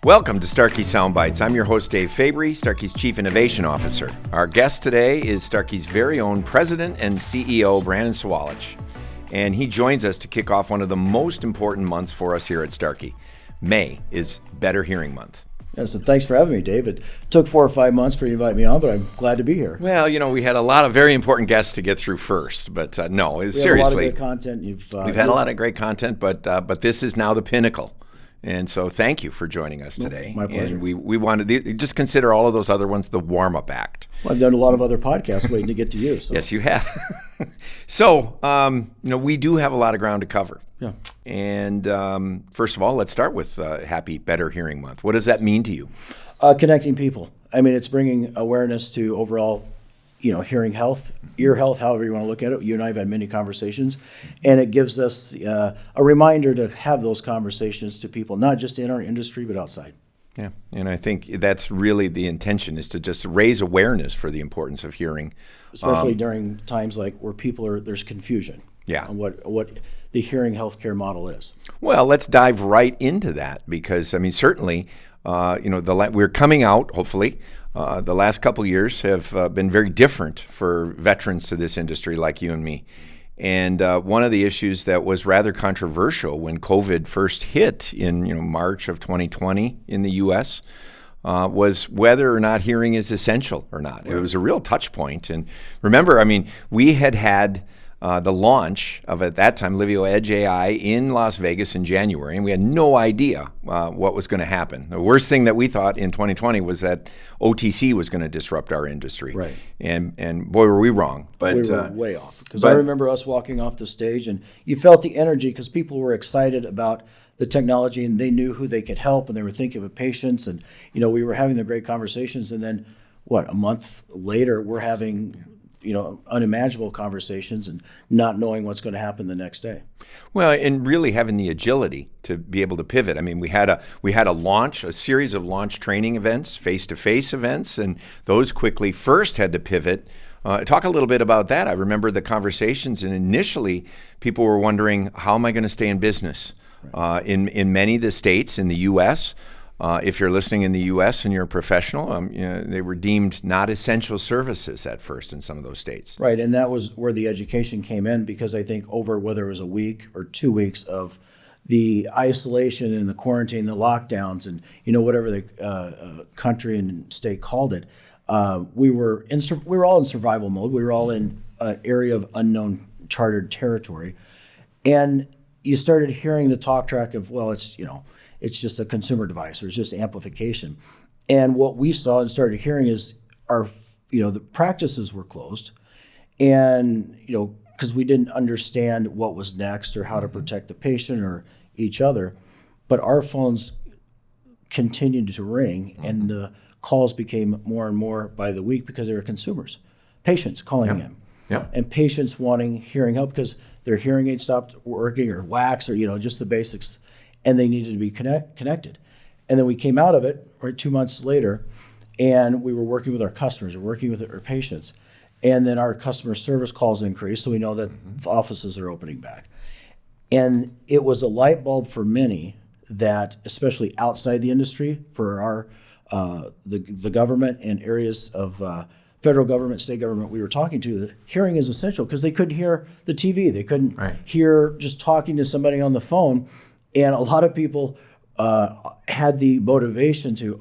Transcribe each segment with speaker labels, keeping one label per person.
Speaker 1: Welcome to Starkey Soundbites. I'm your host, Dave Fabry, Starkey's Chief Innovation Officer. Our guest today is Starkey's very own President and CEO, Brandon Sawalich. And he joins us to kick off one of the most important months for us here at Starkey. May is Better Hearing Month.
Speaker 2: Yes, and thanks for having me, Dave. It took 4 or 5 months for you to invite me on, but I'm glad to be here.
Speaker 1: Well, we had a lot of very important guests to get through first, but no, seriously.
Speaker 2: We have a lot of good content.
Speaker 1: We've had a lot of great content, but this is now the pinnacle. And so thank you for joining us today.
Speaker 2: My pleasure.
Speaker 1: And we wanted to just consider all of those other ones the warm-up act.
Speaker 2: Well, I've done a lot of other podcasts waiting to get to you. So.
Speaker 1: Yes, you have. So, we do have a lot of ground to cover.
Speaker 2: Yeah.
Speaker 1: And first of all, let's start with Happy Better Hearing Month. What does that mean to you?
Speaker 2: Connecting people. I mean, it's bringing awareness to overall, hearing health, ear health, however you want to look at it. You and I have had many conversations, and it gives us a reminder to have those conversations to people, not just in our industry, but outside.
Speaker 1: Yeah, and I think that's really the intention, is to just raise awareness for the importance of hearing.
Speaker 2: Especially during times like where there's confusion on what the hearing healthcare model is.
Speaker 1: Well, let's dive right into that because, certainly, we're coming out, hopefully. The last couple years have been very different for veterans to this industry like you and me. And one of the issues that was rather controversial when COVID first hit in March of 2020 in the U.S. Was whether or not hearing is essential or not. Right. It was a real touch point. And remember, we had the launch of, at that time, Livio Edge AI in Las Vegas in January, and we had no idea what was going to happen. The worst thing that we thought in 2020 was that OTC was going to disrupt our industry.
Speaker 2: Right.
Speaker 1: And boy, were we wrong. But
Speaker 2: we were way off. Because I remember us walking off the stage, and you felt the energy because people were excited about the technology, and they knew who they could help, and they were thinking of patients, and we were having the great conversations, and then a month later we're having unimaginable conversations and not knowing what's going to happen the next day.
Speaker 1: Well, and really having the agility to be able to pivot. We had a series of launch training events, face-to-face events, and those quickly first had to pivot. Talk a little bit about that. I remember the conversations, and initially people were wondering, how am I going to stay in business? Right. In many of the states in the U.S., if you're listening in the U.S. and you're a professional, they were deemed not essential services at first in some of those states.
Speaker 2: Right, and that was where the education came in, because I think over whether it was a week or 2 weeks of the isolation and the quarantine, the lockdowns, and whatever the country and state called it, we were all in survival mode. We were all in an area of unknown chartered territory, and you started hearing the talk track of, it's just a consumer device, or it's just amplification. And what we saw and started hearing is the practices were closed, and because we didn't understand what was next or how to protect the patient or each other, but our phones continued to ring, and the calls became more and more by the week because they were consumers, patients calling in, and patients wanting hearing help because their hearing aid stopped working or wax or just the basics. And they needed to be connected. And then we came out of it 2 months later, and we were working with our customers, working with our patients. And then our customer service calls increased, so we know that offices are opening back. And it was a light bulb for many that, especially outside the industry, for our the government and areas of federal government, state government we were talking to, that hearing is essential because they couldn't hear the TV. They couldn't hear just talking to somebody on the phone. And a lot of people had the motivation to,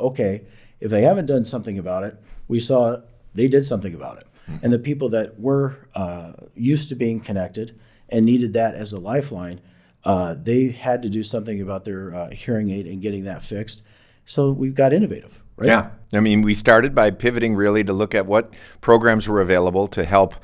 Speaker 2: if they haven't done something about it, we saw they did something about it. Mm-hmm. And the people that were used to being connected and needed that as a lifeline, they had to do something about their hearing aid and getting that fixed. So we got innovative, right?
Speaker 1: Yeah. We started by pivoting really to look at what programs were available to help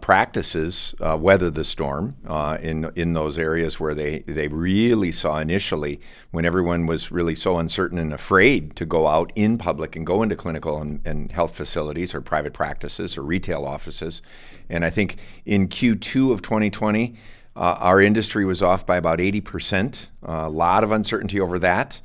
Speaker 1: practices weather the storm in those areas where they really saw initially, when everyone was really so uncertain and afraid to go out in public and go into clinical and health facilities or private practices or retail offices. And I think in Q2 of 2020, our industry was off by about 80%. A lot of uncertainty over that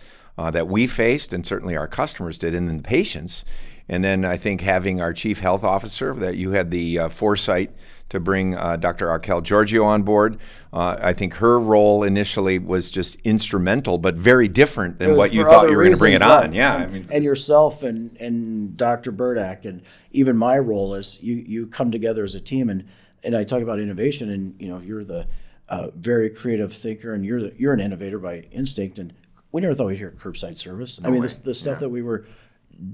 Speaker 1: we faced, and certainly our customers did, and then the patients. And then I think having our chief health officer, that you had the foresight to bring Dr. Arkel Giorgio on board. I think her role initially was just instrumental, but very different than what you thought you were going to bring it on.
Speaker 2: Right.
Speaker 1: Yeah,
Speaker 2: and yourself and Dr. Burdak, and even my role is you come together as a team, and I talk about innovation, and you're the very creative thinker, and you're an innovator by instinct, and we never thought we'd hear curbside service.
Speaker 1: No way.
Speaker 2: The stuff that we were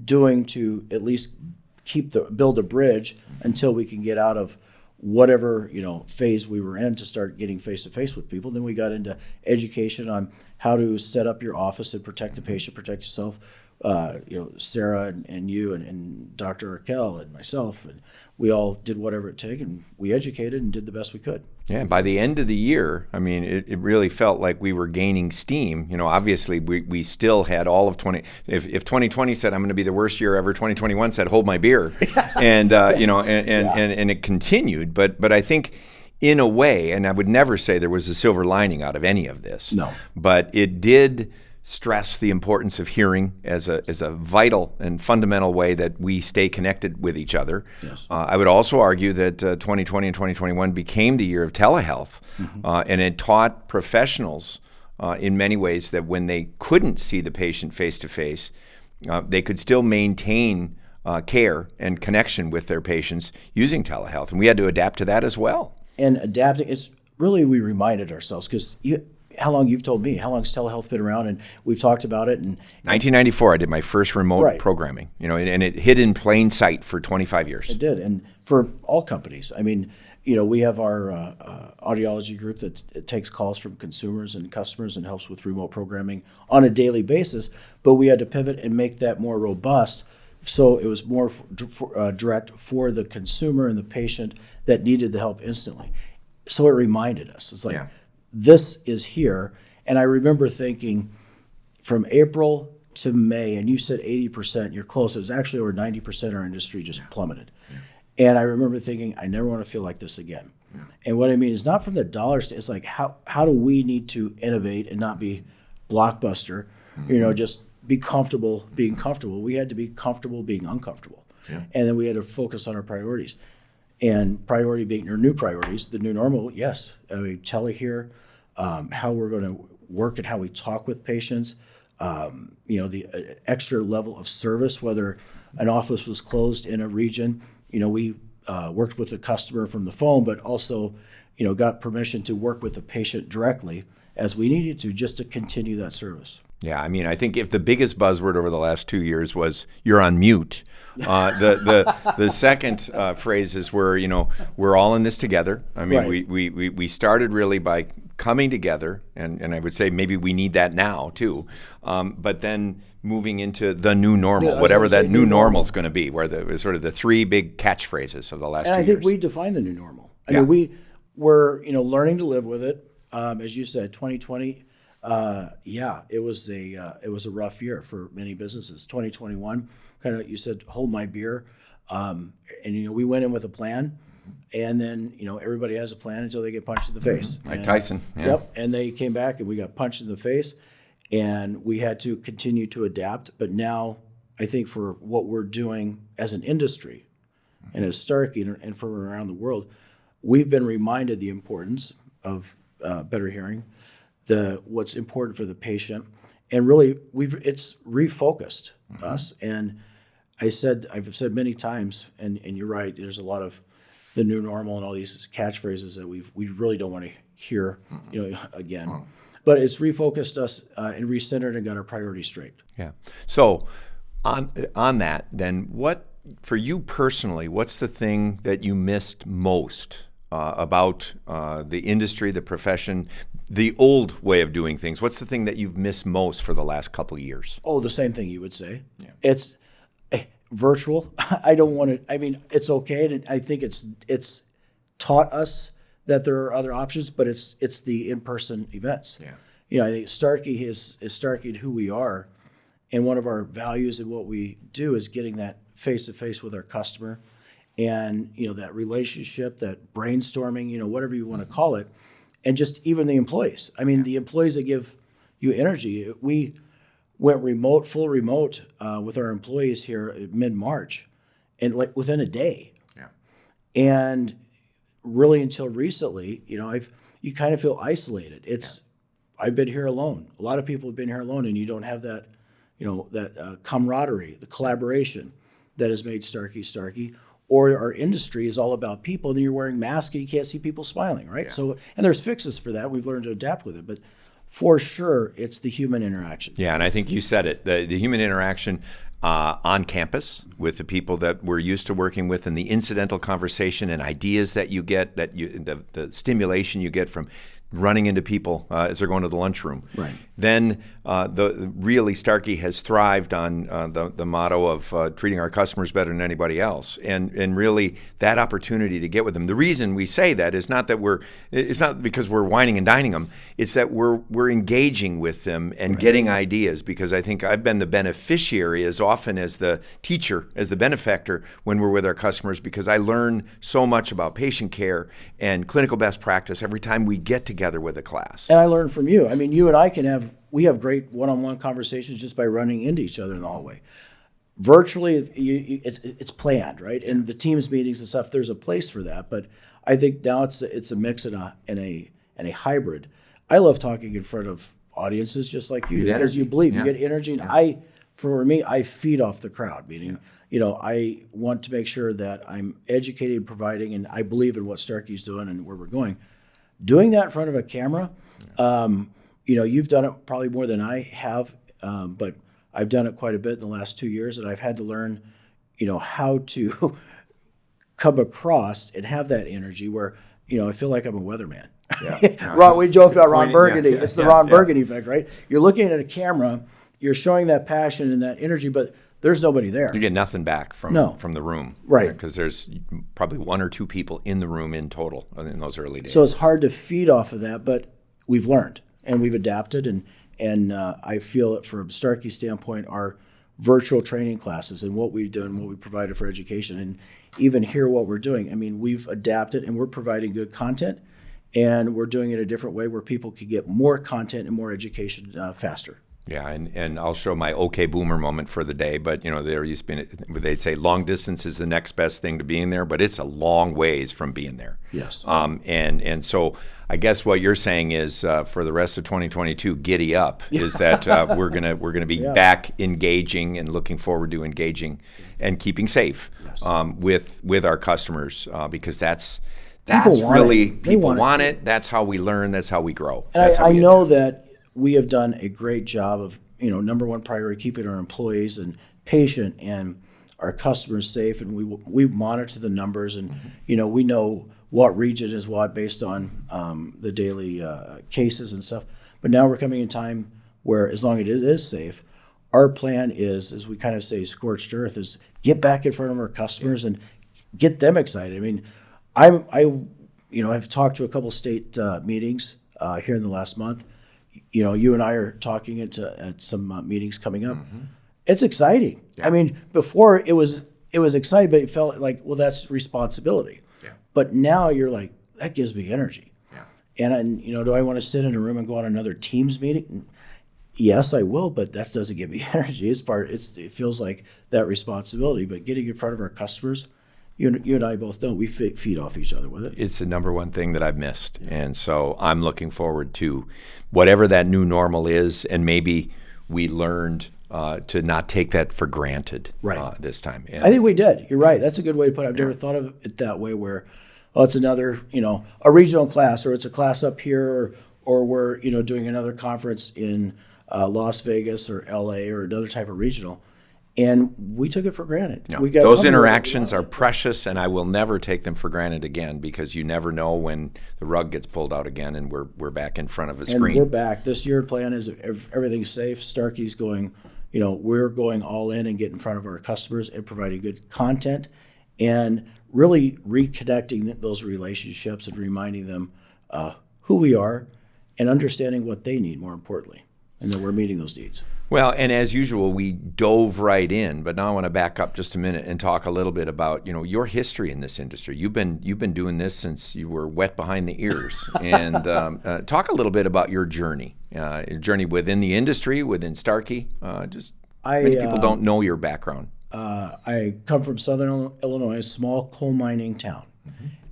Speaker 2: doing to at least build a bridge until we can get out of whatever phase we were in to start getting face to face with people. Then we got into education on how to set up your office and protect the patient, protect yourself. Sarah and you and Dr. Arkel and myself, and we all did whatever it took, and we educated and did the best we could.
Speaker 1: Yeah, by the end of the year, it really felt like we were gaining steam. Obviously we still had all of 20. If 2020 said I'm going to be the worst year ever, 2021 said hold my beer, and and it continued. But I think in a way, and I would never say there was a silver lining out of any of this.
Speaker 2: No,
Speaker 1: but it did stress the importance of hearing as a vital and fundamental way that we stay connected with each other.
Speaker 2: Yes.
Speaker 1: I would also argue that 2020 and 2021 became the year of telehealth, and it taught professionals in many ways that when they couldn't see the patient face to face, they could still maintain care and connection with their patients using telehealth, and we had to adapt to that as well.
Speaker 2: And adapting, it's really, we reminded ourselves, because how long you've told me, how long's telehealth been around, and we've talked about it. And
Speaker 1: 1994, I did my first remote programming, and it hid in plain sight for 25 years.
Speaker 2: It did, and for all companies. We have our audiology group that takes calls from consumers and customers and helps with remote programming on a daily basis, but we had to pivot and make that more robust, so it was more direct for the consumer and the patient that needed the help instantly. So it reminded us. It's like, this is here. And I remember thinking from April to May, and you said 80%, you're close. It was actually over 90% our industry just plummeted. And I remember thinking, I never want to feel like this again. And what I mean is not from the dollars, it's like, how do we need to innovate and not be blockbuster, just be comfortable being comfortable. We had to be comfortable being uncomfortable. And then we had to focus on our priorities. And priority being your new priorities, the new normal, yes. Telehear, how we're going to work and how we talk with patients, the extra level of service, whether an office was closed in a region, we worked with the customer from the phone, but also, got permission to work with the patient directly as we needed to, just to continue that service.
Speaker 1: Yeah, I think if the biggest buzzword over the last 2 years was you're on mute, the second phrase is we're all in this together. We started really by coming together, and I would say maybe we need that now too. But then moving into the new normal, whatever that new normal is going to be, where the sort of the three big catchphrases of the last 2 years.
Speaker 2: And I think we define the new normal. We were learning to live with it. As you said, 2020. It was a rough year for many businesses. 2021, kind of, you said, hold my beer. And we went in with a plan, and then everybody has a plan until they get punched in the face.
Speaker 1: Like Tyson. Yeah.
Speaker 2: Yep. And they came back, and we got punched in the face, and we had to continue to adapt. But now, I think for what we're doing as an industry, and as Starkey and from around the world, we've been reminded the importance of better hearing, what's important for the patient, and really it's refocused us. And I've said many times, and you're right, there's a lot of the new normal and all these catchphrases that we really don't want to hear again. But it's refocused us and recentered and got our priorities straight.
Speaker 1: Yeah. So on that, then, what for you personally, what's the thing that you missed most about the industry, the profession, the old way of doing things? What's the thing that you've missed most for the last couple of years?
Speaker 2: Oh, the same thing you would say. Yeah. It's virtual. I don't want to. It's okay, and I think it's taught us that there are other options, but it's the in-person events. Yeah. I think Starkey is Starkey who we are, and one of our values and what we do is getting that face-to-face with our customer. And that relationship, that brainstorming, whatever you want to call it, and just even the employees. The employees that give you energy. went full remote with our employees here mid-March, and like within a day.
Speaker 1: Yeah.
Speaker 2: And really until recently, you kind of feel isolated. I've been here alone. A lot of people have been here alone, and you don't have that, that camaraderie, the collaboration that has made Starkey. Or our industry is all about people, and you're wearing masks and you can't see people smiling, right?
Speaker 1: Yeah.
Speaker 2: So, and there's fixes for that. We've learned to adapt with it, but for sure, it's the human interaction.
Speaker 1: Yeah, and I think you said it, the human interaction on campus with the people that we're used to working with, and the incidental conversation and ideas that you get, the stimulation you get from running into people as they're going to the lunchroom.
Speaker 2: Right.
Speaker 1: Then really Starkey has thrived on the motto of treating our customers better than anybody else, and really that opportunity to get with them. The reason we say that is not because we're whining and dining them. It's that we're engaging with them and getting ideas, because I think I've been the beneficiary as often as the teacher, as the benefactor when we're with our customers, because I learn so much about patient care and clinical best practice every time we get together with a class.
Speaker 2: And I learned from you. I mean, you and I we have great one-on-one conversations just by running into each other in the hallway. Virtually, it's planned, right? And the Teams meetings and stuff, there's a place for that. But I think now it's a mix and a hybrid. I love talking in front of audiences just like you do, because you believe. You get energy. And for me, I feed off the crowd, meaning, I want to make sure that I'm educated and providing, and I believe in what Starkey's doing and where we're going. Doing that in front of a camera, you've done it probably more than I have, but I've done it quite a bit in the last 2 years, and I've had to learn, how to come across and have that energy where, I feel like I'm a weatherman.
Speaker 1: Yeah.
Speaker 2: We joke about Ron Burgundy.
Speaker 1: Yeah.
Speaker 2: It's the Ron Burgundy effect, right? You're looking at a camera, you're showing that passion and that energy, but there's nobody there.
Speaker 1: You get nothing back from the room.
Speaker 2: Right.
Speaker 1: Because there's probably one or two people in the room in total in those early days.
Speaker 2: So it's hard to feed off of that, but we've learned and we've adapted. And I feel it from Starkey's standpoint, our virtual training classes and what we've done, what we provided for education, and even here what we're doing. I mean, we've adapted and we're providing good content, and we're doing it a different way where people can get more content and more education faster.
Speaker 1: Yeah, and I'll show my okay boomer moment for the day, but there used to be, they'd say long distance is the next best thing to being there, but it's a long ways from being there.
Speaker 2: Yes.
Speaker 1: And so I guess what you're saying is for the rest of 2022, giddy up, is that we're gonna be back engaging and looking forward to engaging and keeping safe with our customers, because that's really people want it. That's how we learn. That's how we grow.
Speaker 2: And I know that we have done a great job of, number one priority, keeping our employees and patient and our customers safe. And we monitor the numbers, and, we know what region is what based on the daily cases and stuff. But now we're coming in time where, as long as it is safe, our plan is, as we kind of say, scorched earth, is get back in front of our customers and get them excited. I mean, I've talked to a couple state meetings here in the last month. You and I are talking at some meetings coming up. Mm-hmm. It's exciting. Yeah. I mean, before it was exciting, but it felt like, well, that's responsibility. Yeah. But now you're like, that gives me energy. Yeah. And do I want to sit in a room and go on another Teams meeting? Yes, I will, but that doesn't give me energy. It feels like that responsibility. But getting in front of our customers, you and I both know we feed off each other with it.
Speaker 1: It's the number one thing that I've missed. Yeah. And so I'm looking forward to whatever that new normal is, and maybe we learned to not take that for granted this time. And
Speaker 2: I think we did. You're right. That's a good way to put it. I've never thought of it that way, where, it's another, a regional class, or it's a class up here, or we're, doing another conference in Las Vegas or LA or another type of regional. And we took it for granted.
Speaker 1: No, those interactions are precious, and I will never take them for granted again, because you never know when the rug gets pulled out again and we're back in front of a screen.
Speaker 2: And we're back. This year plan is everything's safe. Starkey's going, we're going all in and get in front of our customers and providing good content and really reconnecting those relationships and reminding them who we are and understanding what they need, more importantly. and that we're meeting those needs.
Speaker 1: Well, and as usual, we dove right in, but now I want to back up just a minute and talk a little bit about, your history in this industry. You've been doing this since you were wet behind the ears, and talk a little bit about your journey within the industry, within Starkey. Many people don't know your background.
Speaker 2: I come from Southern Illinois, a small coal mining town,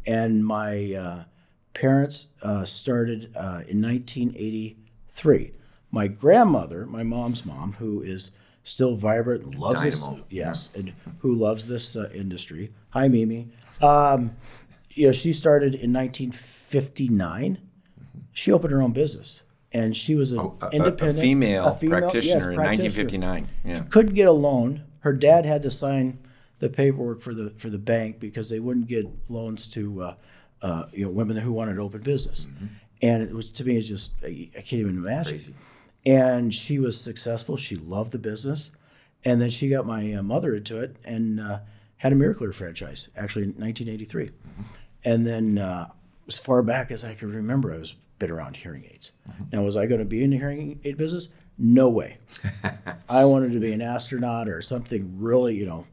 Speaker 2: and my parents started in 1983. My grandmother, my mom's mom, who is still vibrant and loves
Speaker 1: Dynamo.
Speaker 2: and who loves this industry. Hi, Mimi. She started in 1959. She opened her own business, and she was an independent,
Speaker 1: a female practitioner
Speaker 2: yes,
Speaker 1: in
Speaker 2: practitioner.
Speaker 1: 1959. Yeah.
Speaker 2: Couldn't get a loan. Her dad had to sign the paperwork for the bank because they wouldn't get loans to women who wanted to open business. And it was, to me, it's just, I can't even imagine.
Speaker 1: Crazy.
Speaker 2: And she was successful. She loved the business. And then she got my mother into it and had a Miracle franchise, actually in 1983. And then as far back as I can remember, I was been around hearing aids. Now, was I going to be in the hearing aid business? No way. I wanted to be an astronaut or something really, a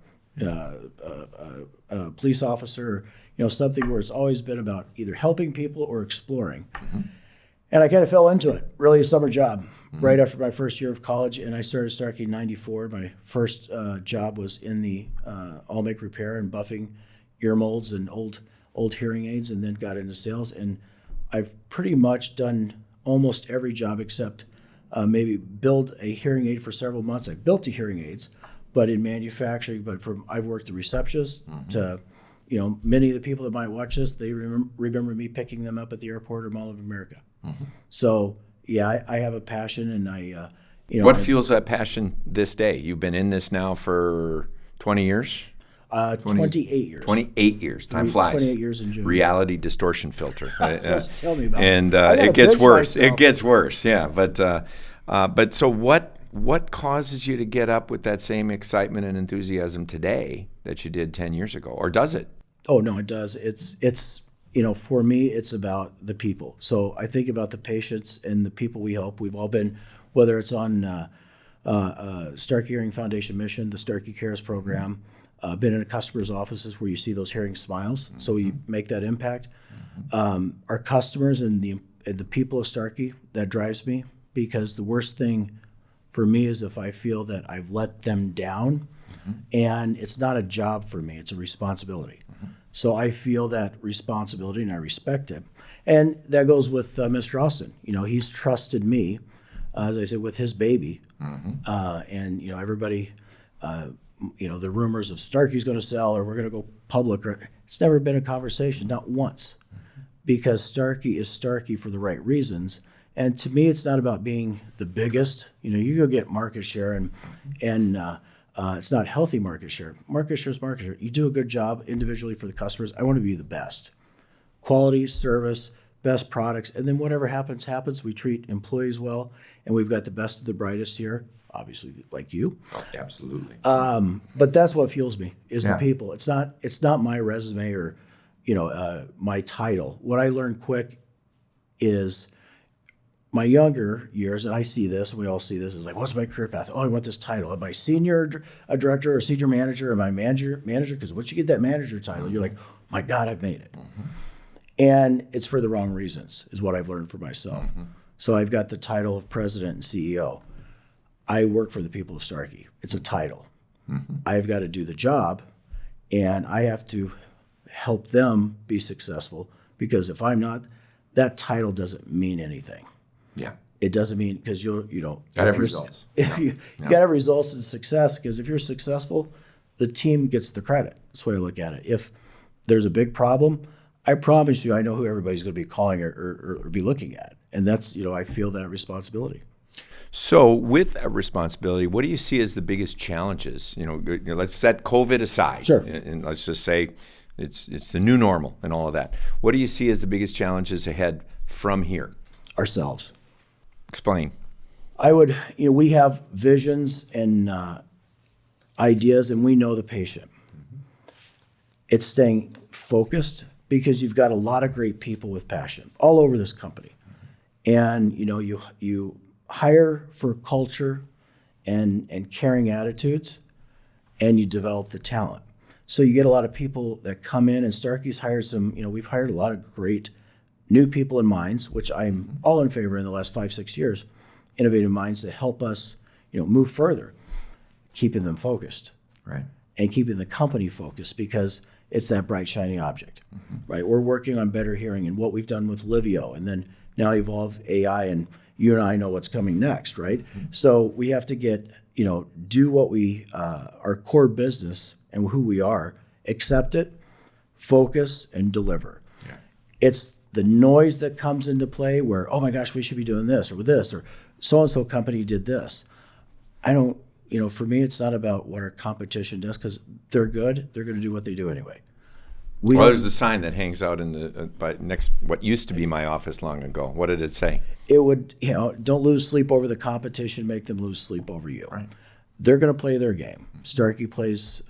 Speaker 2: police officer, something where it's always been about either helping people or exploring. And I kind of fell into it, really a summer job, right after my first year of college. And I started Starkey in 94. My first job was in the all-make repair and buffing ear molds and old hearing aids, and then got into sales. And I've pretty much done almost every job except maybe build a hearing aid for several months. I built the hearing aids, but in manufacturing. But I've worked the receptionist to, many of the people that might watch this, they remember me picking them up at the airport or Mall of America. So yeah, I have a passion, and I,
Speaker 1: What fuels that passion this day? You've been in this now for 20 years?
Speaker 2: 28 years.
Speaker 1: 28 years. Time flies.
Speaker 2: 28 years in June.
Speaker 1: Reality distortion filter.
Speaker 2: Tell me about it.
Speaker 1: And
Speaker 2: I gotta
Speaker 1: it gets
Speaker 2: pinch
Speaker 1: worse.
Speaker 2: myself.
Speaker 1: It gets worse. Yeah. But so what causes you to get up with that same excitement and enthusiasm today that you did 10 years ago, or does it?
Speaker 2: Oh no, it does. It's for me, it's about the people. So I think about the patients and the people we help. We've all been, whether it's on Starkey Hearing Foundation mission, the Starkey Cares program. Been in customers' offices where you see those hearing smiles, so you make that impact. Our customers and the people of Starkey, that drives me, because the worst thing for me is if I feel that I've let them down, and it's not a job for me, it's a responsibility. So I feel that responsibility, and I respect it. And that goes with Mr. Austin. He's trusted me, as I said, with his baby, and everybody. The rumors of Starkey's going to sell or we're going to go public. It's never been a conversation, not once, because Starkey is Starkey for the right reasons. And to me, it's not about being the biggest. You go get market share, and it's not healthy market share. Market share is market share. You do a good job individually for the customers. I want to be the best. Quality, service, best products, and then whatever happens, happens. We treat employees well, and we've got the best of the brightest here. Obviously, like you.
Speaker 1: Oh, absolutely.
Speaker 2: But that's what fuels me is
Speaker 1: Yeah.
Speaker 2: the people. It's not my resume or, my title. What I learned quick is my younger years, and I see this, and we all see this, is like, what's my career path? Oh, I want this title. Am I senior director or senior manager? Am I manager? Because once you get that manager title, you're like, my God, I've made it. And it's for the wrong reasons, is what I've learned for myself. So I've got the title of president and CEO. I work for the people of Starkey. It's a title. I've got to do the job, and I have to help them be successful, because if I'm not, that title doesn't mean anything.
Speaker 1: Yeah.
Speaker 2: It doesn't mean, because you
Speaker 1: Gotta have results.
Speaker 2: If you got to have results and success, because if you're successful, the team gets the credit. That's the way I look at it. If there's a big problem, I promise you, I know who everybody's going to be calling or be looking at, and that's I feel that responsibility.
Speaker 1: So with that responsibility, what do you see as the biggest challenges? Let's set COVID aside.
Speaker 2: Sure.
Speaker 1: And let's just say it's the new normal and all of that. What do you see as the biggest challenges ahead from here?
Speaker 2: Ourselves.
Speaker 1: Explain.
Speaker 2: We have visions and ideas, and we know the patient. It's staying focused, because you've got a lot of great people with passion all over this company. And, you hire for culture and caring attitudes, and you develop the talent. So you get a lot of people that come in, and Starkey's hired some, we've hired a lot of great new people in minds, which I'm all in favor in the last 5-6 years, innovative minds that help us, move further, keeping them focused.
Speaker 1: Right.
Speaker 2: And keeping the company focused, because it's that bright, shiny object, right? We're working on better hearing and what we've done with Livio, and then now evolve AI, and you and I know what's coming next, right? So we have to get, do what we, our core business and who we are, accept it, focus, and deliver.
Speaker 1: Yeah.
Speaker 2: It's the noise that comes into play where, oh my gosh, we should be doing this, or so-and-so company did this. I don't, for me, it's not about what our competition does, because they're good. They're going to do what they do anyway.
Speaker 1: Well, there's a sign that hangs out in the by next what used to be my office long ago. What did it say?
Speaker 2: It would, don't lose sleep over the competition. Make them lose sleep over you.
Speaker 1: Right.
Speaker 2: They're going to play their game. Starkey plays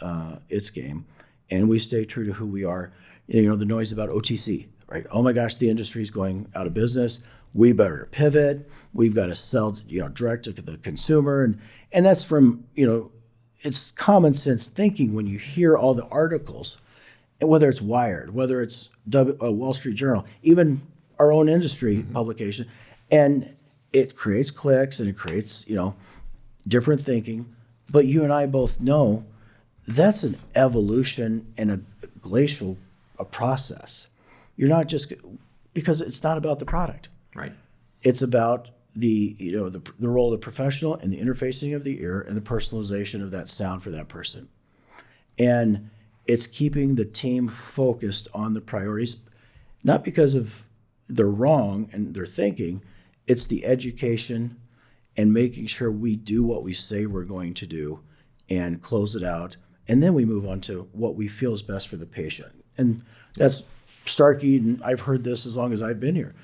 Speaker 2: its game, and we stay true to who we are. The noise about OTC, right? Oh my gosh, the industry's going out of business. We better pivot. We've got to sell, direct to the consumer, and that's from, it's common sense thinking when you hear all the articles, and whether it's Wired, whether it's Wall Street Journal, even our own industry publication, and it creates clicks and it creates, different thinking. But you and I both know that's an evolution and a glacial process. You're not just, because it's not about the product.
Speaker 1: Right.
Speaker 2: It's about the role of the professional and the interfacing of the ear and the personalization of that sound for that person. And it's keeping the team focused on the priorities, not because of they're wrong and they're thinking, it's the education and making sure we do what we say we're going to do and close it out. And then we move on to what we feel is best for the patient. And that's Starkey, and I've heard this as long as I've been here.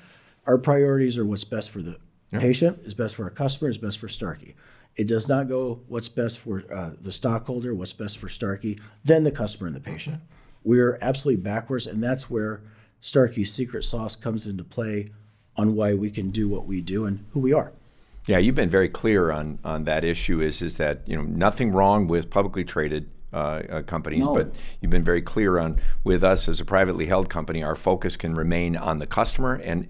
Speaker 2: Our priorities are what's best for the patient, is best for our customer, is best for Starkey. It does not go what's best for the stockholder, what's best for Starkey, then the customer and the patient. We're absolutely backwards, and that's where Starkey's secret sauce comes into play on why we can do what we do and who we are.
Speaker 1: Yeah, you've been very clear on that issue. Is that nothing wrong with publicly traded companies,
Speaker 2: No.
Speaker 1: but you've been very clear on with us as a privately held company, our focus can remain on the customer and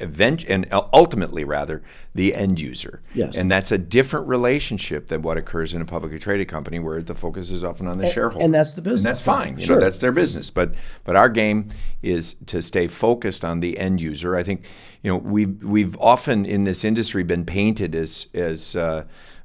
Speaker 1: ultimately rather the end user.
Speaker 2: Yes.
Speaker 1: And that's a different relationship than what occurs in a publicly traded company where the focus is often on the shareholder.
Speaker 2: And that's the business.
Speaker 1: And that's fine.
Speaker 2: Sure.
Speaker 1: That's their business. But our game is to stay focused on the end user. I think we've often in this industry been painted as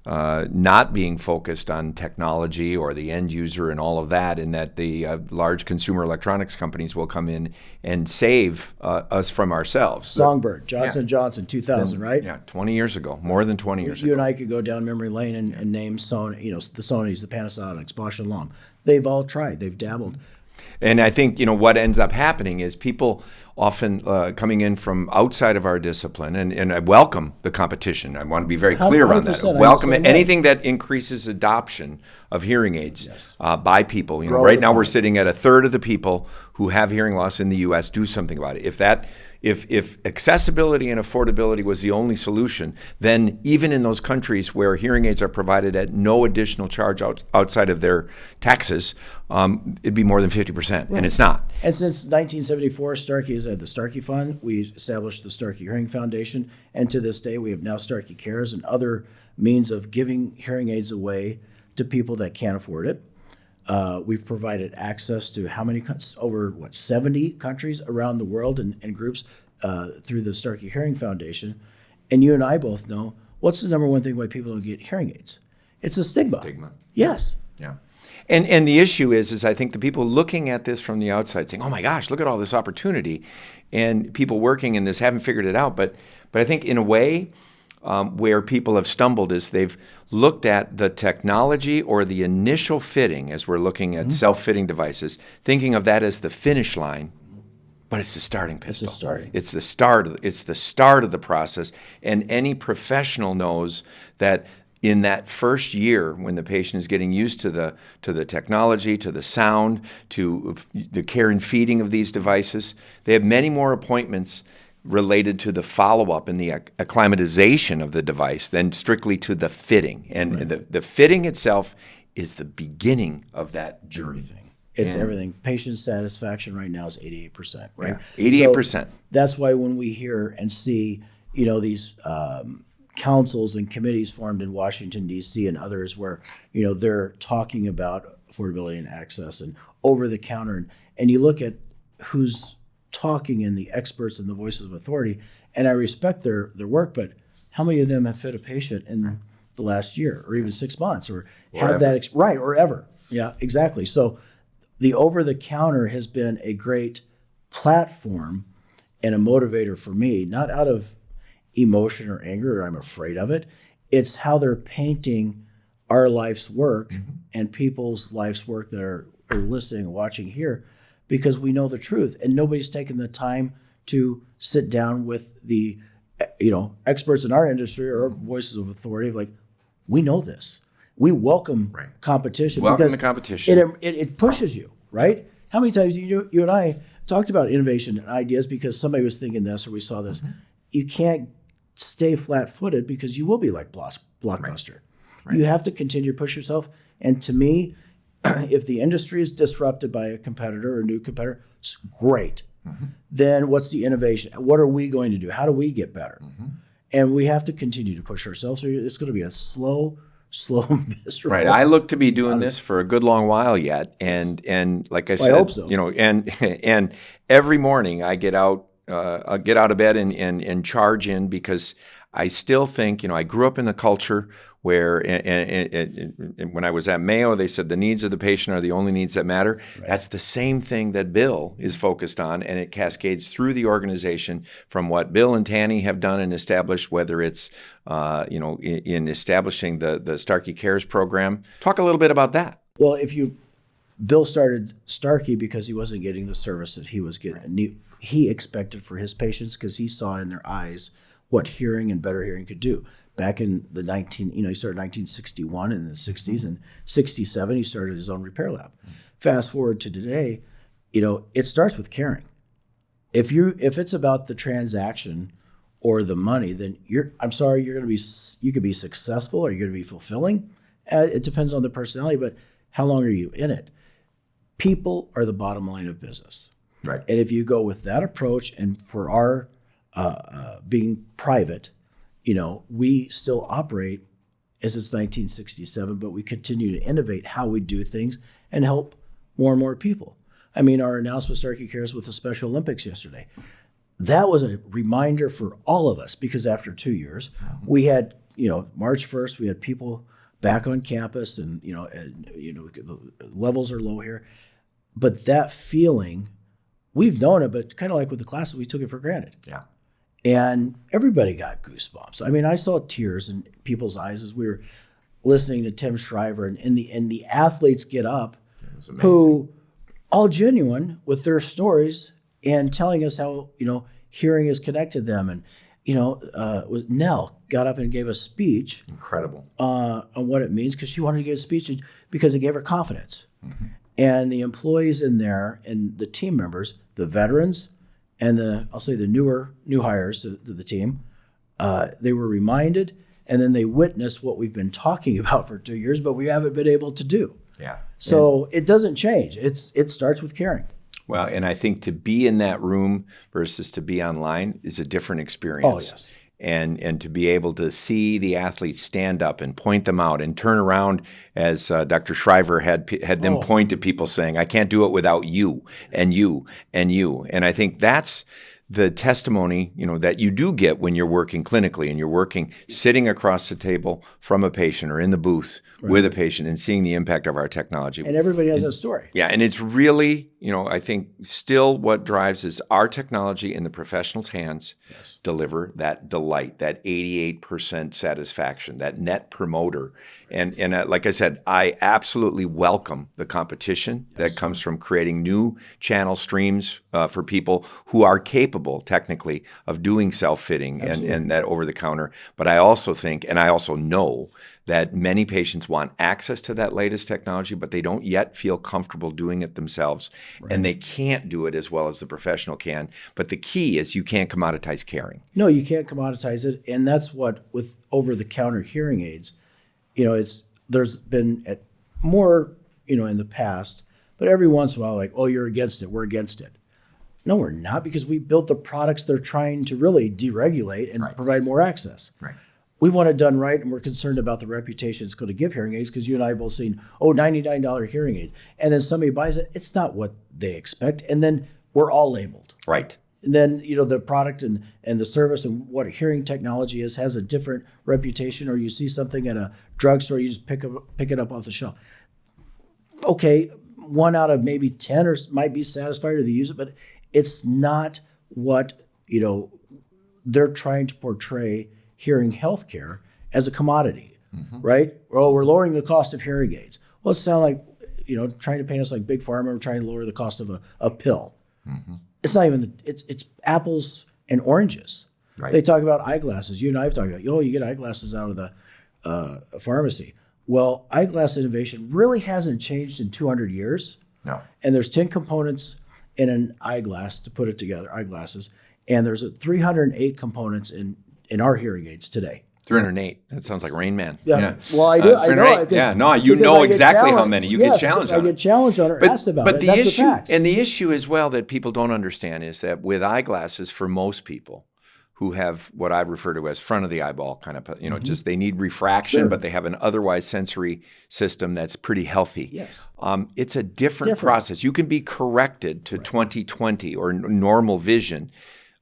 Speaker 1: not being focused on technology or the end user and all of that, in that the large consumer electronics companies will come in and save us from ourselves.
Speaker 2: Songbird, Johnson & Johnson, 2000, right?
Speaker 1: Yeah, 20 years ago, more than 20 years
Speaker 2: You
Speaker 1: ago.
Speaker 2: and I could go down memory lane and name Sony, the Sonys, the Panasonics, Bosch and Lomb. They've all tried. They've dabbled.
Speaker 1: And I think what ends up happening is people often coming in from outside of our discipline, and I welcome the competition. I want to be very clear on that.
Speaker 2: 100%, I'm
Speaker 1: Welcome
Speaker 2: the same way.
Speaker 1: anything that increases adoption of hearing aids
Speaker 2: Yes.
Speaker 1: by people.
Speaker 2: Grow
Speaker 1: Right
Speaker 2: the
Speaker 1: now we're
Speaker 2: pie.
Speaker 1: sitting at a third of the people who have hearing loss in the U.S. Do something about it. If accessibility and affordability was the only solution, then even in those countries where hearing aids are provided at no additional charge outside of their taxes, it'd be more than 50%, and it's not.
Speaker 2: And since 1974, Starkey has had the Starkey Fund. We established the Starkey Hearing Foundation. And to this day, we have now Starkey Cares and other means of giving hearing aids away to people that can't afford it. We've provided access to over 70 countries around the world and groups through the Starkey Hearing Foundation. And you and I both know, what's the number one thing why people don't get hearing aids? It's a stigma. Yes.
Speaker 1: Yeah. And the issue is I think the people looking at this from the outside saying, oh my gosh, look at all this opportunity, and people working in this haven't figured it out. But I think in a way where people have stumbled is they've looked at the technology or the initial fitting, as we're looking at self-fitting devices, thinking of that as the finish line. But it's the starting pistol. It's the start of the process. And any professional knows that in that first year, when the patient is getting used to the technology, to the sound, to the care and feeding of these devices, they have many more appointments related to the follow-up and the acclimatization of the device than strictly to the fitting. And the fitting itself is the beginning of that journey.
Speaker 2: It's everything. Patient satisfaction right now is 88%, right?
Speaker 1: Yeah, 88%.
Speaker 2: So that's why when we hear and see, these councils and committees formed in Washington, D.C. and others where, they're talking about affordability and access and over-the-counter. And you look at who's talking and the experts and the voices of authority, and I respect their work, but how many of them have fit a patient in the last year or even 6 months or have that, right, or ever? Yeah, exactly. So the over-the-counter has been a great platform and a motivator for me, not out of emotion or anger or I'm afraid of it. It's how they're painting our life's work and people's life's work that are listening and watching here, because we know the truth and nobody's taken the time to sit down with the experts in our industry or voices of authority. Like, we know this. We welcome competition.
Speaker 1: Welcome the competition.
Speaker 2: It pushes you, right? How many times you and I talked about innovation and ideas because somebody was thinking this or we saw this. You can't stay flat-footed because you will be like Blockbuster. You have to continue to push yourself. And to me, if the industry is disrupted by a competitor or a new competitor, it's great. Then what's the innovation? What are we going to do? How do we get better? And we have to continue to push ourselves. So it's going to be a slow, miserable.
Speaker 1: Right. I look to be doing this for a good long while yet. And like I said,
Speaker 2: I hope so.
Speaker 1: And every morning I get out of bed and charge in, because I still think, I grew up in the culture where, and when I was at Mayo, they said the needs of the patient are the only needs that matter. That's the same thing that Bill is focused on, and it cascades through the organization from what Bill and Tanny have done and established, whether it's, in establishing the Starkey Cares program. Talk a little bit about that.
Speaker 2: Well, Bill started Starkey because he wasn't getting the service that he was getting. And he expected for his patients because he saw in their eyes what hearing and better hearing could do. Back in the he started in 1961 in the 60s, and 67 he started his own repair lab. Fast forward to today, it starts with caring. If it's about the transaction or the money, then you could be successful or you're going to be fulfilling. It depends on the personality, but how long are you in it? People are the bottom line of business.
Speaker 1: Right.
Speaker 2: And if you go with that approach, and for our being private, we still operate as it's 1967, but we continue to innovate how we do things and help more and more people. I mean, our announcement, Starkey Cares, with the Special Olympics yesterday, that was a reminder for all of us, because after 2 years, we had, March 1st, we had people back on campus, and the levels are low here, but that feeling, we've known it, but kind of like with the classes, we took it for granted.
Speaker 1: Yeah.
Speaker 2: And everybody got goosebumps. I mean, I saw tears in people's eyes as we were listening to Tim Shriver, and the athletes get up, who all genuine with their stories and telling us how hearing has connected them. And Nell got up and gave a speech.
Speaker 1: Incredible.
Speaker 2: On what it means, because she wanted to give a speech because it gave her confidence. And the employees in there and the team members, the veterans, and the new hires to the team, they were reminded, and then they witnessed what we've been talking about for 2 years, but we haven't been able to do.
Speaker 1: Yeah.
Speaker 2: So it doesn't change. It starts with caring.
Speaker 1: Well, and I think to be in that room versus to be online is a different experience.
Speaker 2: Oh, yes.
Speaker 1: And to be able to see the athletes stand up and point them out and turn around, as Dr. Shriver had them point to people saying, "I can't do it without you and you and you." And I think that's the testimony, that you do get when you're working clinically and you're working sitting across the table from a patient or in the booth with a patient and seeing the impact of our technology.
Speaker 2: And everybody has a story.
Speaker 1: Yeah, and it's really, I think still what drives is our technology in the professional's hands deliver that delight, that 88% satisfaction, that net promoter. And like I said, I absolutely welcome the competition that comes from creating new channel streams for people who are capable technically of doing self-fitting and that over-the-counter. But I also think, and I also know that many patients want access to that latest technology, but they don't yet feel comfortable doing it themselves. Right. And they can't do it as well as the professional can. But the key is you can't commoditize caring.
Speaker 2: No, you can't commoditize it. And that's what, with over-the-counter hearing aids, there's been more, in the past, but every once in a while, like, oh, you're against it, we're against it. No, we're not, because we built the products they're trying to really deregulate and provide more access.
Speaker 1: Right.
Speaker 2: We want it done right, and we're concerned about the reputation it's going to give hearing aids, because you and I have both seen, $99 hearing aid. And then somebody buys it, it's not what they expect. And then we're all labeled.
Speaker 1: Right.
Speaker 2: And then, the product and the service and what hearing technology has a different reputation, or you see something at a drugstore, you just pick it up off the shelf. Okay, 1 out of maybe 10 or might be satisfied or they use it, but it's not what, they're trying to portray hearing healthcare as a commodity, right? Oh, we're lowering the cost of hearing aids. Well, it sounds like, trying to paint us like Big Pharma or trying to lower the cost of a pill. It's not even, it's apples and oranges. Right. They talk about eyeglasses. You and I have talked about, you get eyeglasses out of the pharmacy. Well, eyeglass innovation really hasn't changed in 200 years.
Speaker 1: No.
Speaker 2: And there's 10 components in an eyeglass to put it together, eyeglasses. And there's 308 components in our hearing aids today.
Speaker 1: 308. That sounds like Rain Man.
Speaker 2: Yeah. Well, I do. I know.
Speaker 1: Yeah. No, you know exactly how many. You get challenged on it.
Speaker 2: I get challenged on it, asked about it. That's the facts.
Speaker 1: And the issue as well that people don't understand is that with eyeglasses, for most people who have what I refer to as front of the eyeball kind of, just they need refraction, but they have an otherwise sensory system that's pretty healthy.
Speaker 2: Yes.
Speaker 1: It's a different process. You can be corrected to 20/20 or normal vision.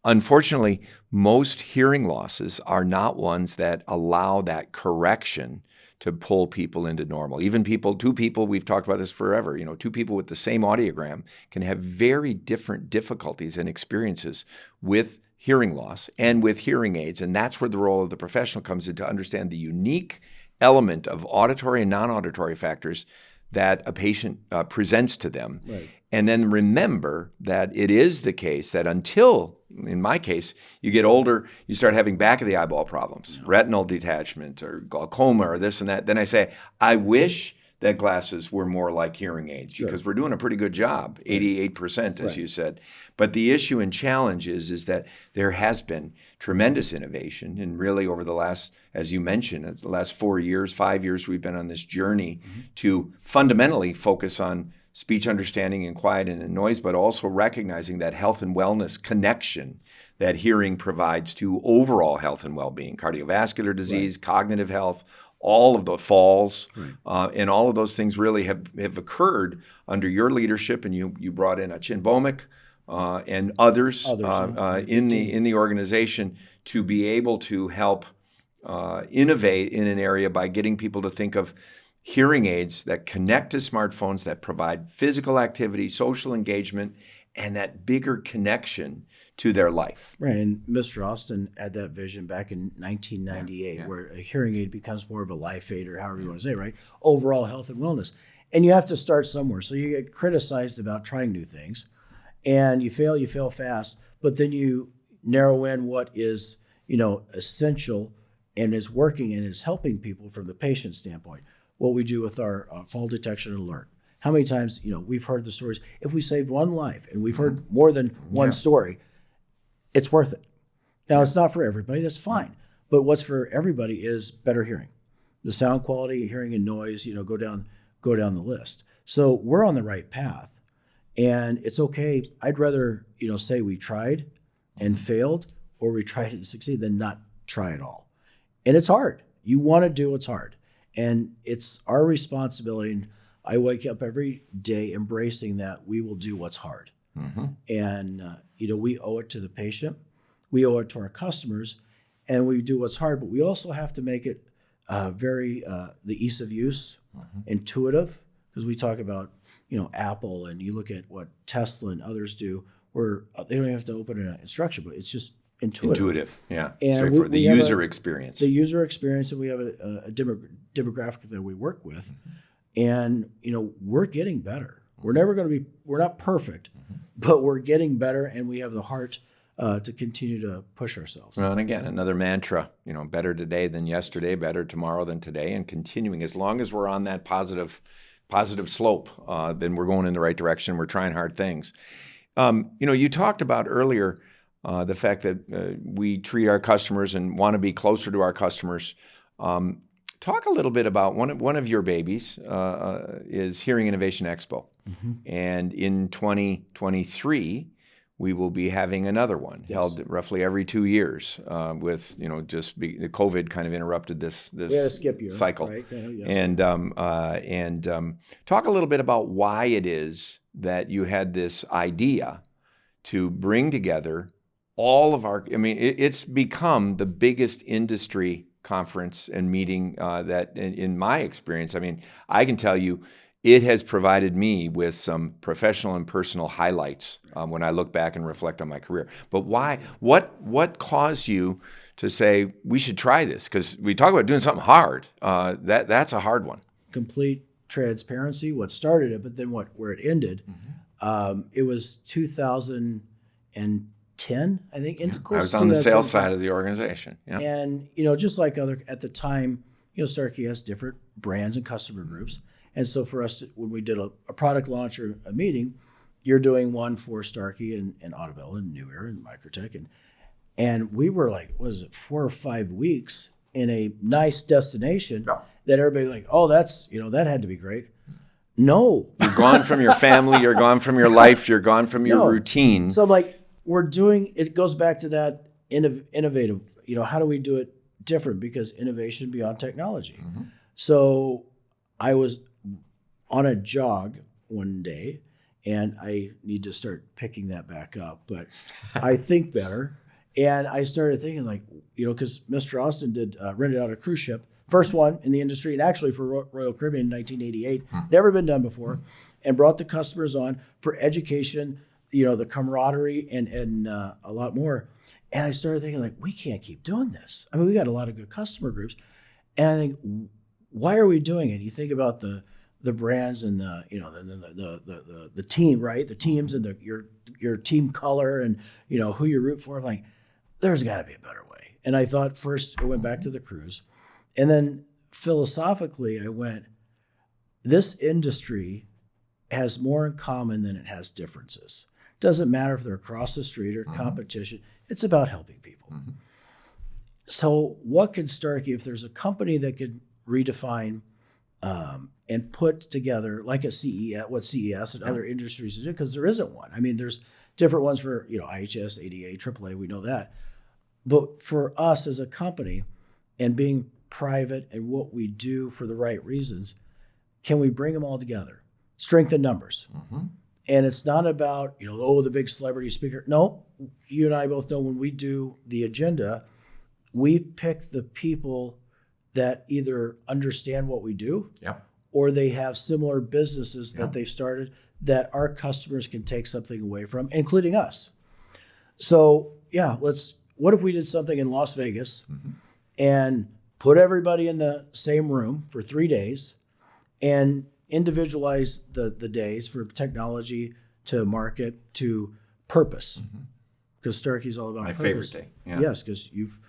Speaker 1: Unfortunately, most hearing losses are not ones that allow that correction to pull people into normal. Even two people, we've talked about this forever, two people with the same audiogram can have very different difficulties and experiences with hearing loss and with hearing aids. And that's where the role of the professional comes in, to understand the unique element of auditory and non-auditory factors that a patient presents to them. Right. And then remember that it is the case that until, in my case, you get older, you start having back of the eyeball problems, retinal detachment or glaucoma or this and that. Then I say, I wish that glasses were more like hearing aids, because we're doing a pretty good job, 88%, as you said. But the issue and challenge is that there has been tremendous innovation, and really over the last, as you mentioned, the last 5 years, we've been on this journey to fundamentally focus on speech understanding and quiet and in noise, but also recognizing that health and wellness connection that hearing provides to overall health and well-being, cardiovascular disease, cognitive health, all of the falls, and all of those things really have occurred under your leadership, and you brought in a Chin Bomick and others in the organization to be able to help innovate in an area by getting people to think of hearing aids that connect to smartphones, that provide physical activity, social engagement, and that bigger connection to their life.
Speaker 2: Right, and Mr. Austin had that vision back in 1998, where a hearing aid becomes more of a life aid, or however you want to say it, right? Overall health and wellness. And you have to start somewhere. So you get criticized about trying new things, and you fail fast, but then you narrow in what is, essential and is working and is helping people from the patient standpoint. What we do with our fall detection alert. How many times, we've heard the stories, if we saved one life, and we've heard more than one story, it's worth it. Now, it's not for everybody, that's fine. But what's for everybody is better hearing. The sound quality, hearing and noise, go down the list. So we're on the right path, and it's okay. I'd rather, say we tried and failed, or we tried and succeed, than not try at all. And it's hard. You want to do what's hard. And it's our responsibility. And I wake up every day embracing that we will do what's hard. And, we owe it to the patient. We owe it to our customers. And we do what's hard. But we also have to make it the ease of use, intuitive. Because we talk about, Apple, and you look at what Tesla and others do, where they don't even have to open an instruction book. It's just intuitive,
Speaker 1: yeah.
Speaker 2: And
Speaker 1: straightforward. The user experience.
Speaker 2: The user experience, and we have a demographic that we work with, and we're getting better. We're not perfect, but we're getting better, and we have the heart to continue to push ourselves.
Speaker 1: Well, and again, another mantra, better today than yesterday, better tomorrow than today, and continuing. As long as we're on that positive slope, then we're going in the right direction. We're trying hard things. You talked about earlier the fact that we treat our customers and want to be closer to our customers. Talk a little bit about one of your babies is Hearing Innovation Expo. Mm-hmm. And in 2023, we will be having another one held roughly every 2 years with, the COVID kind of interrupted this
Speaker 2: we had a skip year,
Speaker 1: cycle.
Speaker 2: Right? Yes.
Speaker 1: And talk a little bit about why it is that you had this idea to bring together all of our, it's become the biggest industry conference and meeting that in my experience, I can tell you, it has provided me with some professional and personal highlights when I look back and reflect on my career. But why? What caused you to say we should try this? Because we talk about doing something hard. That's a hard one.
Speaker 2: Complete transparency. What started it, but then where it ended. Mm-hmm. It was 2010, I think.
Speaker 1: I was on the sales side of the organization. Yeah.
Speaker 2: And just like at the time, Starkey has different brands and customer groups. And so for us, when we did a product launch or a meeting, you're doing one for Starkey and Audubell and New Era and Microtech. And we were like, 4 or 5 weeks in a nice destination that everybody like, oh, that's, that had to be great. No.
Speaker 1: You're gone from your family. You're gone from your life. You're gone from your routine.
Speaker 2: So it goes back to that innovative, how do we do it different? Because innovation beyond technology. Mm-hmm. So I was on a jog one day, and I need to start picking that back up, but I think better. And I started thinking because Mr. Austin rented out a cruise ship, first one in the industry, and actually for Royal Caribbean in 1988, never been done before, and brought the customers on for education, the camaraderie and a lot more. And I started thinking we can't keep doing this. We got a lot of good customer groups, and I think, why are we doing it? You think about the brands and the team, right? The teams and your team color and who you root for. There's got to be a better way. And I thought first I went back to the cruise, and then philosophically I went, this industry has more in common than it has differences. Doesn't matter if they're across the street or competition. It's about helping people. Mm-hmm. So what could Starkey, if there's a company that could redefine and put together like a CES, what CES and other industries do, because there isn't one. There's different ones for IHS, ADA, AAA, we know that. But for us as a company and being private and what we do for the right reasons, can we bring them all together? Strength in numbers. Mm-hmm. And it's not about, the big celebrity speaker. No, you and I both know when we do the agenda, we pick the people that either understand what we do or they have similar businesses that they've started that our customers can take something away from, including us. So, what if we did something in Las Vegas and put everybody in the same room for 3 days and individualize the days for technology to market to purpose? Because Starkey's all about
Speaker 1: my
Speaker 2: purpose.
Speaker 1: Favorite day. Yeah.
Speaker 2: Yes, because you've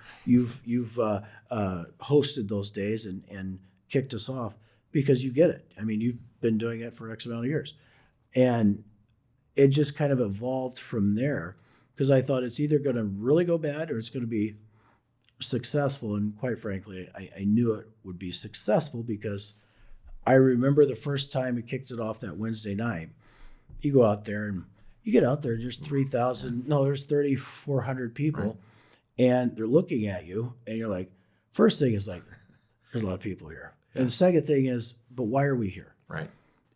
Speaker 2: hosted those days and kicked us off because you get it. You've been doing it for X amount of years, and it just kind of evolved from there. Because I thought it's either going to really go bad or it's going to be successful. And quite frankly, I knew it would be successful because I remember the first time we kicked it off that Wednesday night. You go out there and you get out there, there's 3,400 people, right, and they're looking at you, and you're like, first thing is there's a lot of people here. Yeah. And the second thing is, but why are we here?
Speaker 1: Right.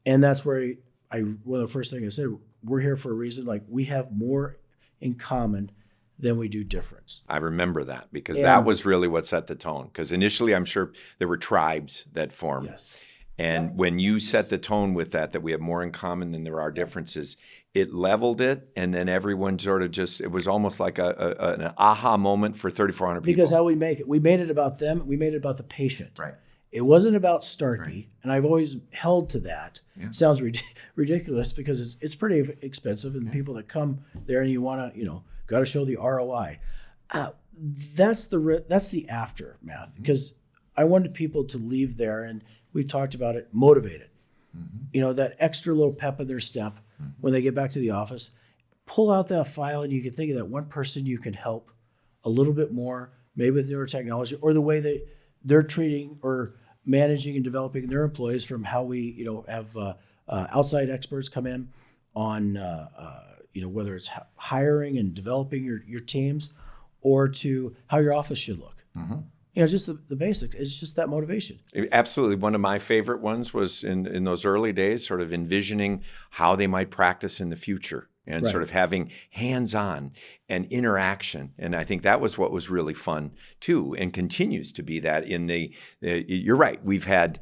Speaker 2: And that's where one of the first things I said, we're here for a reason. We have more in common than we do difference.
Speaker 1: I remember that because that was really what set the tone. Because initially, I'm sure there were tribes that formed.
Speaker 2: Yes.
Speaker 1: And when you set the tone with that we have more in common than there are differences, it leveled it. And then everyone sort of it was almost like an aha moment for 3,400 people.
Speaker 2: Because how we make it, we made it about them. We made it about the patient.
Speaker 1: Right.
Speaker 2: It wasn't about Starkey.
Speaker 1: Right.
Speaker 2: And I've always held to that. Yeah. Sounds ridiculous because it's pretty expensive. And the people that come there and you want to, got to show the ROI. That's the aftermath, because I wanted people to leave there, and we talked about it, motivated. That extra little pep in their step when they get back to the office. Pull out that file, and you can think of that one person you can help a little bit more, maybe with newer technology, or the way that they're treating or managing and developing their employees, from how we have outside experts come in on whether it's hiring and developing your teams, or to how your office should look. Just the basics. It's just that motivation.
Speaker 1: Absolutely. One of my favorite ones was in those early days, sort of envisioning how they might practice in the future, and sort of having hands-on and interaction. And I think that was what was really fun too, and continues to be that in you're right. We've had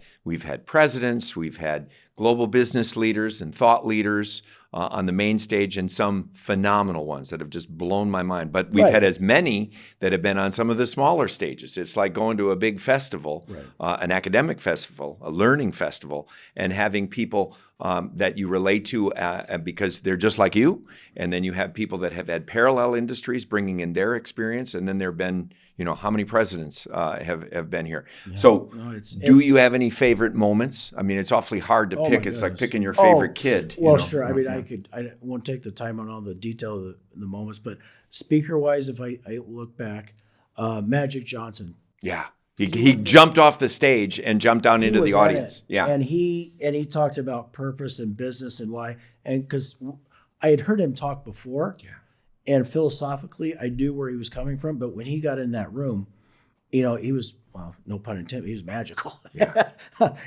Speaker 1: presidents, we've had global business leaders and thought leaders on the main stage, and some phenomenal ones that have just blown my mind. But we've had as many that have been on some of the smaller stages. It's like going to a big festival, an academic festival, a learning festival, and having people that you relate to because they're just like you. And then you have people that have had parallel industries bringing in their experience. And then there have been, how many presidents have been here. So do you have any favorite moments? I mean, it's awfully hard to pick. It's like picking your favorite kid.
Speaker 2: Well, sure. I mean, I won't take the time on all the detail of the moments, but speaker-wise, if I look back, Magic Johnson.
Speaker 1: Yeah. He jumped off the stage and jumped down into the audience. Yeah.
Speaker 2: And he talked about purpose and business and why. And because I had heard him talk before. Yeah. And philosophically, I knew where he was coming from. But when he got in that room, he was, well, no pun intended, he was magical.
Speaker 1: Yeah.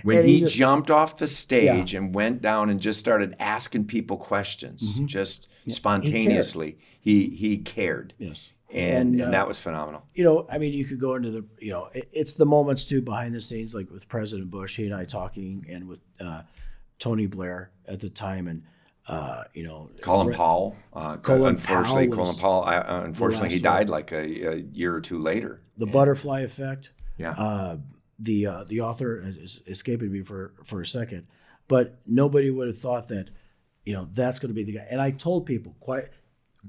Speaker 1: When he jumped off the stage and went down and just started asking people questions, just spontaneously, he cared.
Speaker 2: Yes.
Speaker 1: And that was phenomenal.
Speaker 2: I mean, you could go into it's the moments too behind the scenes, like with President Bush, he and I talking, and with Tony Blair at the time, and
Speaker 1: Colin Powell. Unfortunately, he died like a year or two later.
Speaker 2: The butterfly effect.
Speaker 1: Yeah.
Speaker 2: The author is escaping me for a second, but nobody would have thought that, that's going to be the guy. And I told people,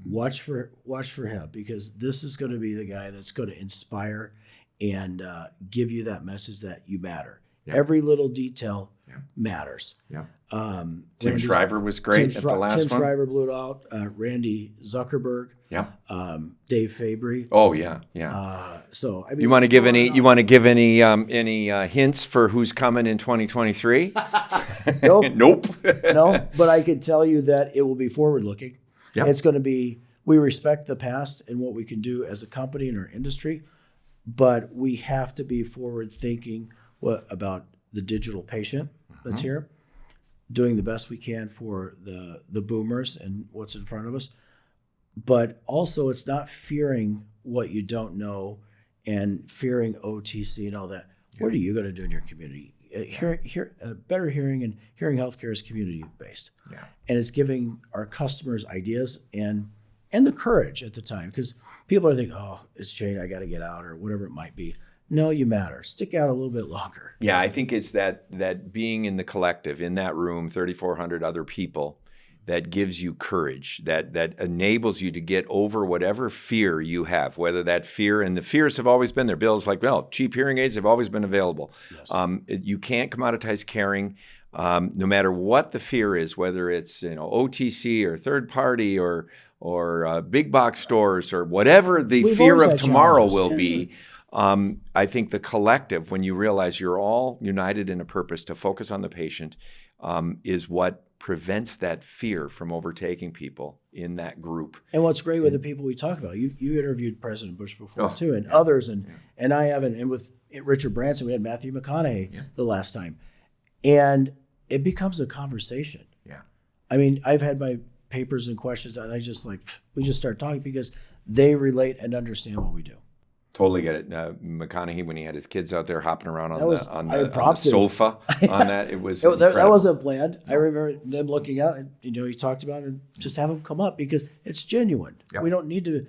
Speaker 2: watch for him, because this is going to be the guy that's going to inspire and give you that message that you matter. Yeah. Every little detail matters.
Speaker 1: Yeah. Tim Shriver was great at the last one.
Speaker 2: Tim Shriver blew it out. Randy Zuckerberg. Yeah. Dave Fabry.
Speaker 1: Oh yeah, yeah.
Speaker 2: So I mean,
Speaker 1: you want to give any hints for who's coming in 2023?
Speaker 2: Nope.
Speaker 1: Nope.
Speaker 2: No, but I can tell you that it will be forward looking. Yep. It's going to be, we respect the past and what we can do as a company in our industry, but we have to be forward thinking about the digital patient that's here, doing the best we can for the boomers and what's in front of us. But also, it's not fearing what you don't know and fearing OTC and all that. Yeah. What are you going to do in your community? Better hearing and hearing healthcare is community based, and it's giving our customers ideas and the courage at the time, because people are thinking, oh, it's changed, I got to get out, or whatever it might be. No, you matter. Stick out a little bit longer.
Speaker 1: Yeah, I think it's that being in the collective, in that room, 3,400 other people, that gives you courage, that enables you to get over whatever fear you have, whether that fear, and the fears have always been there. Bill's like, well, cheap hearing aids have always been available. Yes. You can't commoditize caring, no matter what the fear is, whether it's OTC or third party or big box stores or whatever the fear of tomorrow will be. I think the collective, when you realize you're all united in a purpose to focus on the patient, is what prevents that fear from overtaking people in that group.
Speaker 2: And what's great with the people we talk about, you interviewed President Bush before too, and others, and I haven't, and with Richard Branson, we had Matthew McConaughey the last time, and it becomes a conversation. Yeah. I mean, I've had my papers and questions, and we just start talking because they relate and understand what we do.
Speaker 1: Totally get it. McConaughey, when he had his kids out there hopping around on the sofa, on that, it was
Speaker 2: that wasn't planned. I remember them looking out, and he talked about it, and just have them come up because it's genuine. Yep. We don't need to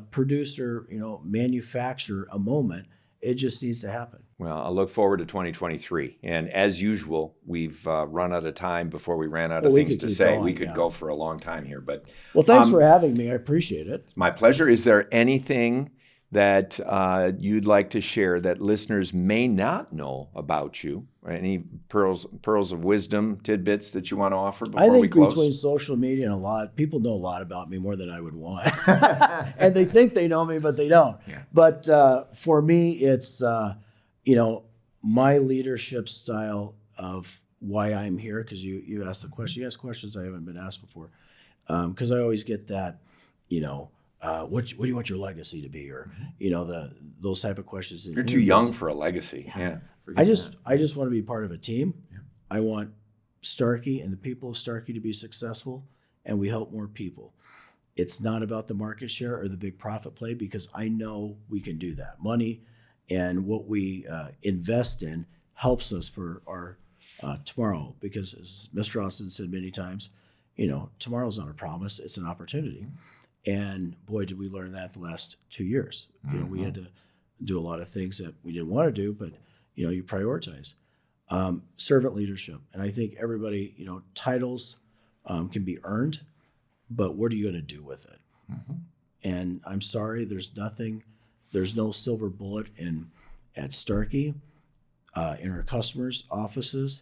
Speaker 2: produce or manufacture a moment. it just needs to happen.
Speaker 1: Well, I look forward to 2023. And as usual, we've run out of time before we ran out of things to say. We could go for a long time here. But
Speaker 2: well, thanks for having me. I appreciate it.
Speaker 1: My pleasure. Is there anything that you'd like to share that listeners may not know about you? Any pearls of wisdom, tidbits that you want to offer before we close?
Speaker 2: I think between social media and a lot, people know a lot about me, more than I would want. And they think they know me, but they don't.
Speaker 1: Yeah.
Speaker 2: But for me, it's, my leadership style of why I'm here, because you asked the question. You asked questions I haven't been asked before. Because I always get that, what do you want your legacy to be, or those type of questions.
Speaker 1: You're too young for a legacy. Yeah.
Speaker 2: I just want to be part of a team. Yeah. I want Starkey and the people of Starkey to be successful, and we help more people. It's not about the market share or the big profit play, because I know we can do that. Money and what we invest in helps us for our tomorrow, because as Mr. Austin said many times, tomorrow's not a promise, it's an opportunity. And boy, did we learn that the last 2 years. We had to do a lot of things that we didn't want to do, but you prioritize. Servant leadership. And I think everybody, titles can be earned, but what are you going to do with it? Mm-hmm. And I'm sorry, there's no silver bullet at Starkey, in our customers' offices,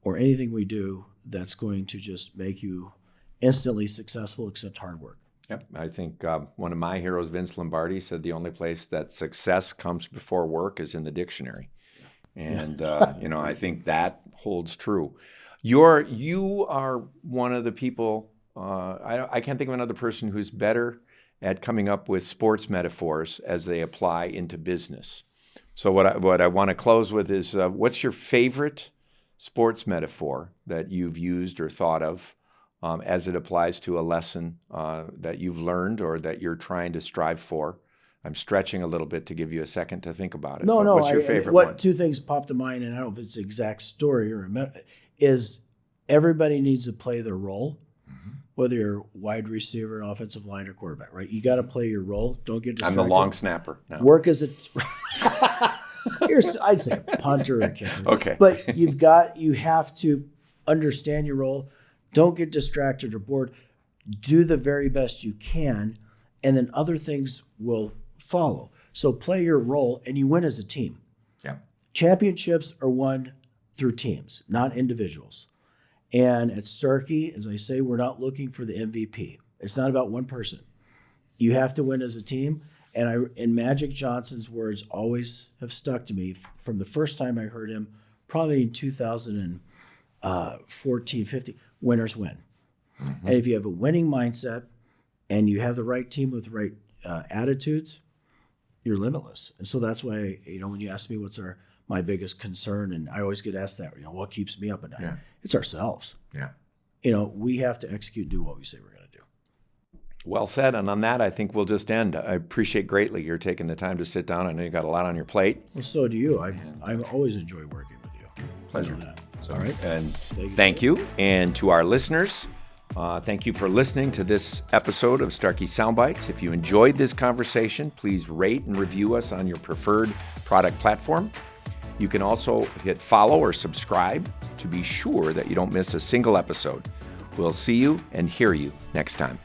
Speaker 2: or anything we do that's going to just make you instantly successful, except hard work.
Speaker 1: Yep. I think one of my heroes, Vince Lombardi, said the only place that success comes before work is in the dictionary. And, I think that holds true. You are one of the people, I can't think of another person who's better at coming up with sports metaphors as they apply into business. So what I want to close with is, what's your favorite sports metaphor that you've used or thought of as it applies to a lesson that you've learned or that you're trying to strive for? I'm stretching a little bit to give you a second to think about it.
Speaker 2: No.
Speaker 1: What's your favorite one?
Speaker 2: Two things popped to mind, and I don't know if it's the exact story is everybody needs to play their role, whether you're wide receiver, offensive line, or quarterback, right? You got to play your role. Don't get distracted.
Speaker 1: I'm the long snapper. No.
Speaker 2: Work as I'd say a punter or a kicker.
Speaker 1: Okay.
Speaker 2: But you have to understand your role. Don't get distracted or bored. Do the very best you can, and then other things will follow. So play your role, and you win as a team.
Speaker 1: Yeah.
Speaker 2: Championships are won through teams, not individuals. And at Starkey, as I say, we're not looking for the MVP. It's not about one person. You have to win as a team. And Magic Johnson's words always have stuck to me from the first time I heard him, probably in 2014, 15. Winners win. Mm-hmm. And if you have a winning mindset and you have the right team with the right attitudes, you're limitless. And so that's why, when you ask me what's my biggest concern, and I always get asked that, what keeps me up at night? Yeah. It's ourselves.
Speaker 1: Yeah.
Speaker 2: We have to execute, do what we say we're going to do.
Speaker 1: Well said. And on that, I think we'll just end. I appreciate greatly you're taking the time to sit down. I know you got a lot on your plate.
Speaker 2: Well, so do you. I always enjoy working with you.
Speaker 1: Pleasure.
Speaker 2: All right.
Speaker 1: And thank you. And to our listeners, thank you for listening to this episode of Starkey Soundbites. If you enjoyed this conversation, please rate and review us on your preferred product platform. You can also hit follow or subscribe to be sure that you don't miss a single episode. We'll see you and hear you next time.